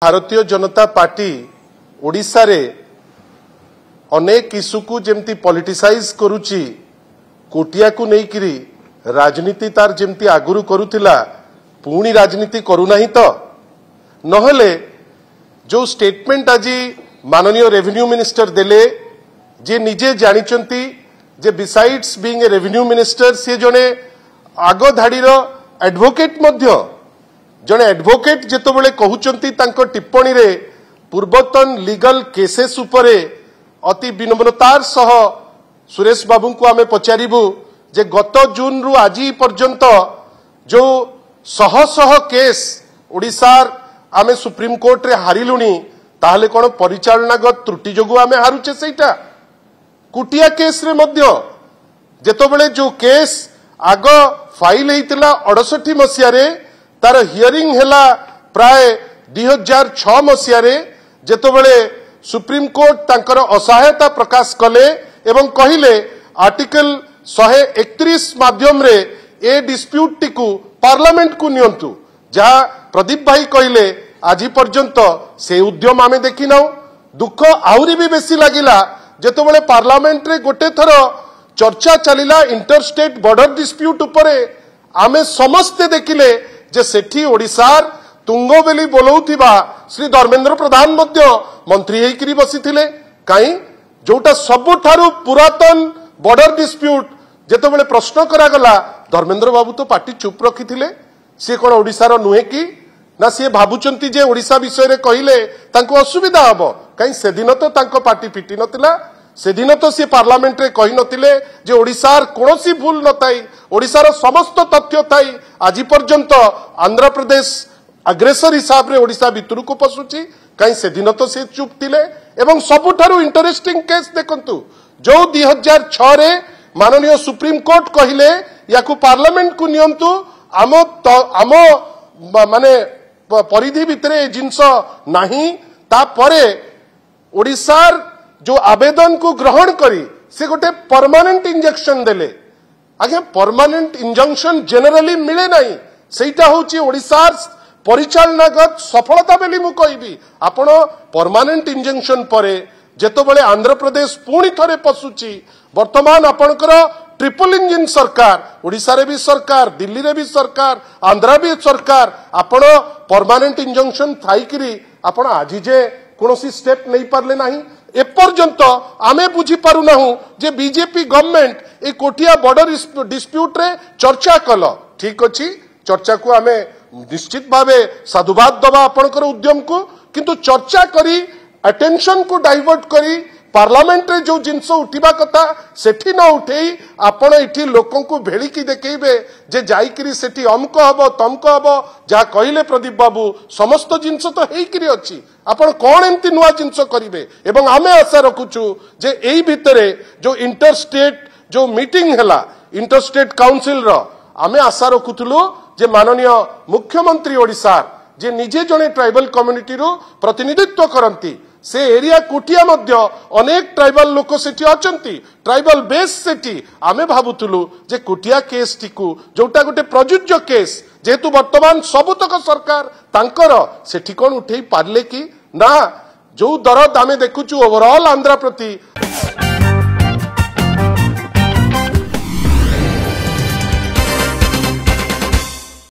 Bharatiya Janata party Odisha रे अनेक issue को जेमती पॉलिटिसाइज करुची कोटिया को नेकिरी राजनीति तार जेमती आगुरु करुथिला पुणी राजनीति करूनाही तो नहले जो स्टेटमेंट आज माननीय रेवेन्यू मिनिस्टर देले जे निजे जानिचंती जे besides being a revenue minister से जने आगो धाड़ीर एडवोकेट मध्य जने एडवोकेट जेतबेले कहउचंती तांको टिप्पणी रे पूर्वतन लीगल केसेस उपरे अति विनम्रतार सह सुरेश बाबू को आमे पचारिबु जे गत जून रु आज पर्यंत जो शह शह केस ओडिसार आमे सुप्रीम कोर्ट रे हारिलुनी ताहले कोन परिचालनागत त्रुटि जोगु आमे हारुचे सेटा कुटिया केस रे मध्य जेतबेले जो केस आग फाइल हेतिला 68 मसिया रे तार हियरिंग हेला प्राय 2006 मसिया रे जेतबेले सुप्रीम कोर्ट तांकर असहायता प्रकाश कले एवं कहिले आर्टिकल 131 माध्यम रे ए डिस्प्यूट टिकु पार्लियामेंट को नियंतु जहा प्रदीप भाई कहिले आज पर्यंत से उद्यम आमे देखि नाउ दुख आउरी भी बेसी लागिला जेतबेले पार्लियामेंट रे गोटे थर चर्चा चलिला इंटरस्टेट बॉर्डर डिस्प्यूट उपरे आमे समस्ते देखिले जे सेठी ओडिसार तुंगबेली बोलौथिबा श्री धर्मेंद्र प्रधान मध्य मंत्री हेकरी बसिथिले काई जोटा सबुठारु पुरातन बॉर्डर डिस्प्यूट जेतबेले प्रश्न करा गला धर्मेंद्र बाबू तो पार्टी चुप रखिथिले से कोन ओडिसार नुहे की ना से भाबुचंती जे ओडिसा विषय रे कहिले तांको असुविधा हबो काई से दिन तो तांको पार्टी पिटी नतिला से दिन तो सी पार्लियामेंट रे कहि नतिले जे ओडिसार कोनोसी भूल नताई ओडिसार समस्त तथ्य थाई आज पर्यंत आंध्र प्रदेश अग्रेसर हिसाब रे ओडिसा भितरु को पसुची कहीं से दिन तो से चुप थिले एवं सबुठारु इंटरेस्टिंग केस देखंतु जो 2006 रे माननीय सुप्रीम कोर्ट कहिले याकु पार्लियामेंट को नियंतु आमो माने परिधि भितरे जिंस नाही ता परे ओडिसार जो आवेदन को ग्रहण करी से गोटे परमानेंट इंजेक्शन देले आगे परमानेंट इंजंक्शन जनरली मिले नहीं सेटा होची ओडिसार परिचालनागत सफलता बेली मु कहबी आपण परमानेंट इंजंक्शन परे जेतबेले आंध्र प्रदेश पुणी थरे पसुची वर्तमान आपणकर ट्रिपल इंजिन सरकार ओडिसा रे भी सरकार दिल्ली रे भी सरकार आंध्र भी सरकार आपण परमानेंट इंजंक्शन थाइकरी आपण आज जे कोनोसी स्टेप नहीं पारले नाही एपर्यंत आमे बुझी पारु नाहु जे बीजेपी गवर्नमेंट ए कोटिया बॉर्डर डिस्प्यूट रे चर्चा कल ठीक अछि चर्चा को आमे निश्चित भावे साधुवाद दबा आपनकर उद्यम को किंतु चर्चा करी अटेंशन को डाइवर्ट करी पार्लियामेंट रे जो जिंस उठिबा कथा सेठी न उठेई आपण इठी लोकन को भेली की देखेबे जे जाईकरी सेठी अमको हबो तमको हबो जा कहिले प्रदीप बाबू समस्त जिंस तो हेइकरी अछि आपण कोन एंती नुवा जिंस करिवे एवं आमे आशा रखुछु जे एई भितरे जो इंटरस्टेट जो मीटिंग हला इंटरस्टेट काउंसिल रो आमे आशा रखुथुलु जे माननीय मुख्यमंत्री ओडिसा जे निजे जने ट्राइबल कम्युनिटी रो प्रतिनिधित्व करंती से एरिया कुटिया मध्य अनेक ट्राइबल लोक सेठी अचंती ट्राइबल बेस सेठी आमे भाबुथुलु जे कुटिया केस टिकु जोटा गोटे प्रजुज्य केस जेतु वर्तमान सबुतक सरकार तांकर सेठी कोन उठेई पारले की ना जो दरद आमे देखुचु ओवरऑल आंध्र प्रति